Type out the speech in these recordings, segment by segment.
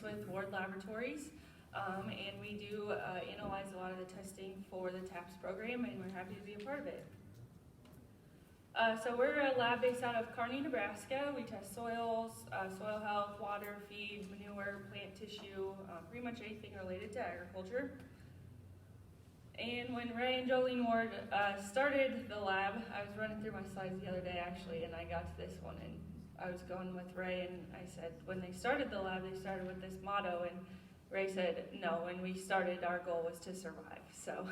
partnerships with Ward Laboratories, and we do analyze a lot of the testing for the TAPS program, and we're happy to be a part of it. So we're a lab based out of Kearney, Nebraska. We test soils, soil health, water, feed, manure, plant tissue, pretty much anything related to agriculture. And when Ray and Jolene Ward started the lab, I was running through my slides the other day actually, and I got to this one, and I was going with Ray, and I said, when they started the lab, they started with this motto, and Ray said, no, when we started, our goal was to survive. So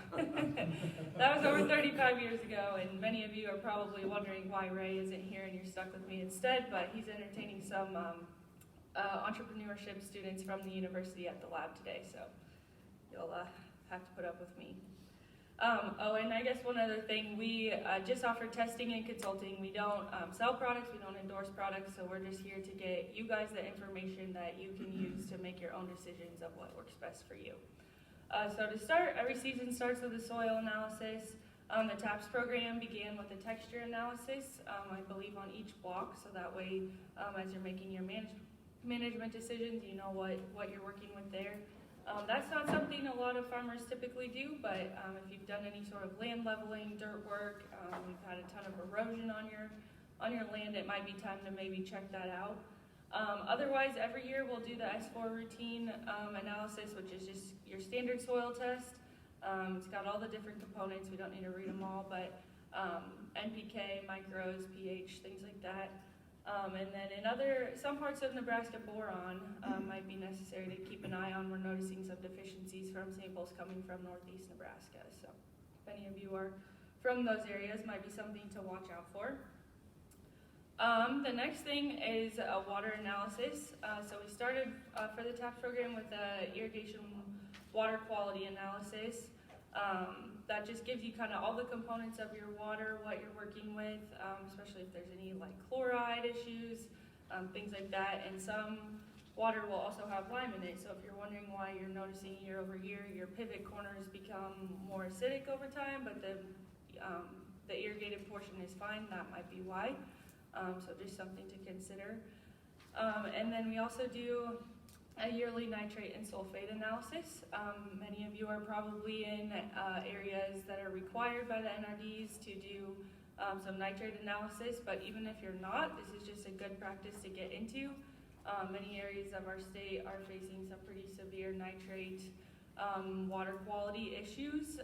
that was over 35 years ago, and many of you are probably wondering why Ray isn't here and you're stuck with me instead, but he's entertaining some entrepreneurship students from the university at the lab today, so you'll have to put up with me. And I guess one other thing, we just offer testing and consulting. We don't sell products, we don't endorse products, so we're just here to get you guys the information that you can use to make your own decisions of what works best for you. So to start, every season starts with a soil analysis. The TAPS program began with a texture analysis, I believe on each block, so that way as you're making your management decisions, you know what you're working with there. That's not something a lot of farmers typically do, but if you've done any sort of land leveling, dirt work, you've had a ton of erosion on your land, it might be time to maybe check that out. Otherwise, every year we'll do the S4 routine analysis, which is just your standard soil test. It's got all the different components, we don't need to read them all, but NPK, micros, pH, things like that. And then in some parts of Nebraska, boron might be necessary to keep an eye on. We're noticing some deficiencies from samples coming from northeast Nebraska. So if any of you are from those areas, might be something to watch out for. The next thing is a water analysis. So we started for the TAPS program with the irrigation water quality analysis. That just gives you kind of all the components of your water, what you're working with, especially if there's any like chloride issues, things like that. And some water will also have lime in it. So if you're wondering why you're noticing year over year, your pivot corners become more acidic over time, but the irrigated portion is fine, that might be why. So just something to consider. And then we also do a yearly nitrate and sulfate analysis. Many of you are probably in areas that are required by the NRDs to do some nitrate analysis, but even if you're not, this is just a good practice to get into. Many areas of our state are facing some pretty severe nitrate water quality issues,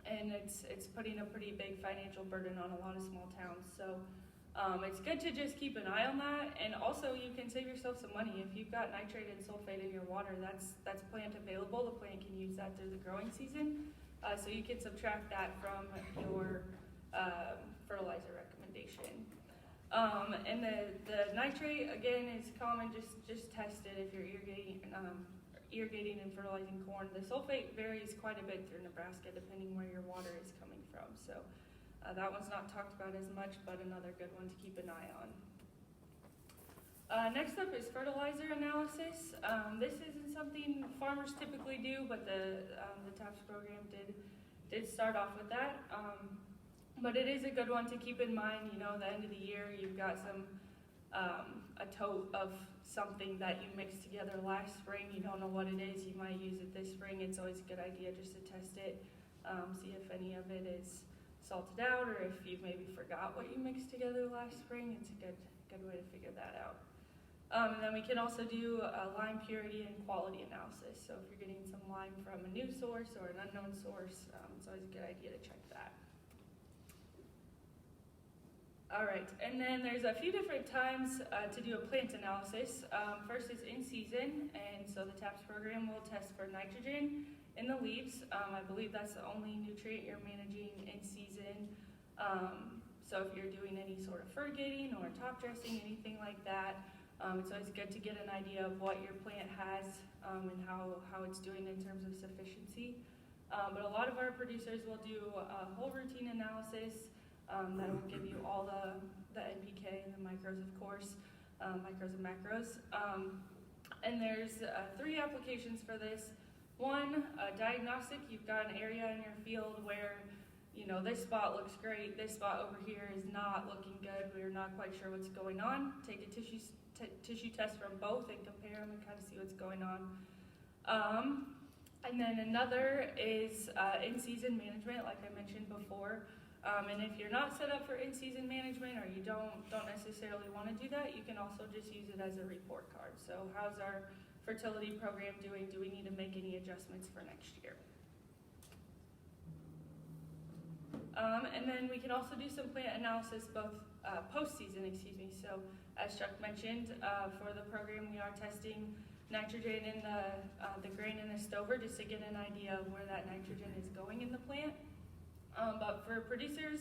and it's putting a pretty big financial burden on a lot of small towns. So it's good to just keep an eye on that, and also you can save yourself some money. If you've got nitrate and sulfate in your water, that's plant available. The plant can use that through the growing season, so you can subtract that from your fertilizer recommendation. And the nitrate, again, is common, just test it if you're irrigating and fertilizing corn. The sulfate varies quite a bit through Nebraska depending where your water is coming from. So that one's not talked about as much, but another good one to keep an eye on. Next up is fertilizer analysis. This isn't something farmers typically do, but the TAPS program did start off with that. But it is a good one to keep in mind. You know, the end of the year, you've got a tote of something that you mixed together last spring. You don't know what it is. You might use it this spring. It's always a good idea just to test it, see if any of it is salted out, or if you maybe forgot what you mixed together last spring. It's a good way to figure that out. And then we can also do a lime purity and quality analysis. So if you're getting some lime from a new source or an unknown source, it's always a good idea to check that. All right, and then there's a few different times to do a plant analysis. First is in season, and so the TAPS program will test for nitrogen in the leaves. I believe that's the only nutrient you're managing in season. So if you're doing any sort of fertigating or top dressing, anything like that, it's always good to get an idea of what your plant has and how it's doing in terms of sufficiency. But a lot of our producers will do a whole routine analysis that will give you all the NPK and the micros, of course, micros and macros. And there's 3 applications for this. One, diagnostic. You've got an area in your field where, you know, this spot looks great, this spot over here is not looking good, we're not quite sure what's going on. Take a tissue tests from both and compare them and kind of see what's going on. And then another is in-season management, like I mentioned before. And if you're not set up for in-season management or you don't necessarily want to do that, you can also just use it as a report card. So how's our fertility program doing? Do we need to make any adjustments for next year? And then we can also do some plant analysis both post-season, So as Chuck mentioned, for the program we are testing nitrogen in the grain and the stover just to get an idea of where that nitrogen is going in the plant. But for producers,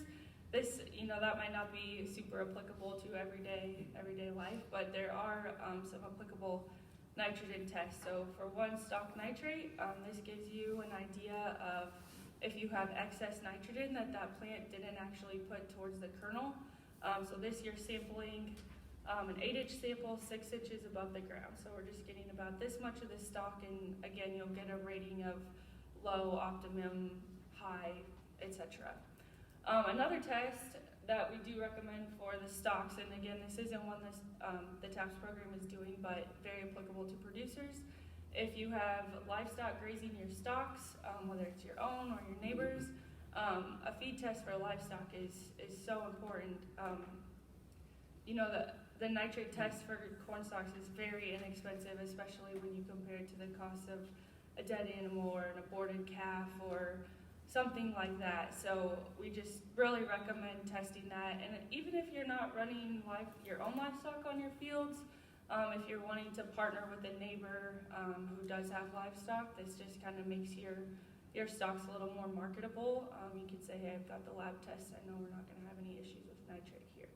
this, that might not be super applicable to everyday life, but there are some applicable nitrogen tests. So for one stock nitrate, this gives you an idea of if you have excess nitrogen that plant didn't actually put towards the kernel. So this you're sampling an 8-inch sample, 6 inches above the ground. So we're just getting about this much of the stock, and again, you'll get a rating of low, optimum, high, etc. Another test that we do recommend for the stocks, and again, this isn't one the TAPS program is doing, but very applicable to producers. If you have livestock grazing your stocks, whether it's your own or your neighbors, a feed test for livestock is so important. The nitrate test for corn stalks is very inexpensive, especially when you compare it to the cost of a dead animal or an aborted calf or something like that. So we just really recommend testing that. And even if you're not running your own livestock on your fields, if you're wanting to partner with a neighbor who does have livestock, this just kind of makes your stocks a little more marketable. You could say, hey, I've got the lab test. I know we're not going to have any issues with nitrate here.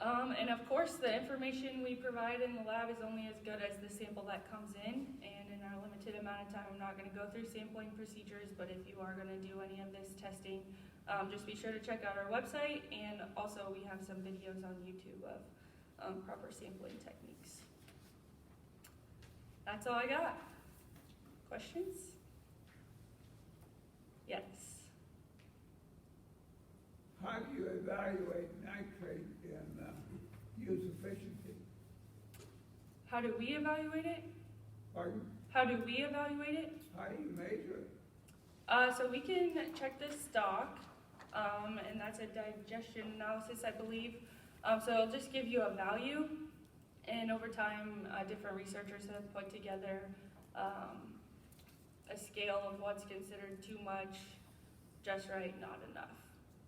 And of course, the information we provide in the lab is only as good as the sample that comes in. And in our limited amount of time, I'm not going to go through sampling procedures, but if you are going to do any of this testing, just be sure to check out our website. And also, we have some videos on YouTube of proper sampling techniques. That's all I got. Questions? Yes. How do you evaluate nitrate in use efficiency? How do we evaluate it? Pardon? How do we evaluate it? How do you measure it? So we can check the stock, and that's a digestion analysis, I believe. So it'll just give you a value, and over time, different researchers have put together a scale of what's considered too much, just right, not enough.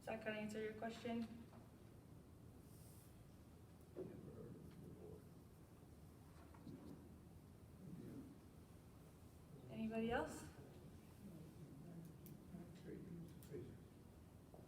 Does that kind of answer your question? Anybody else?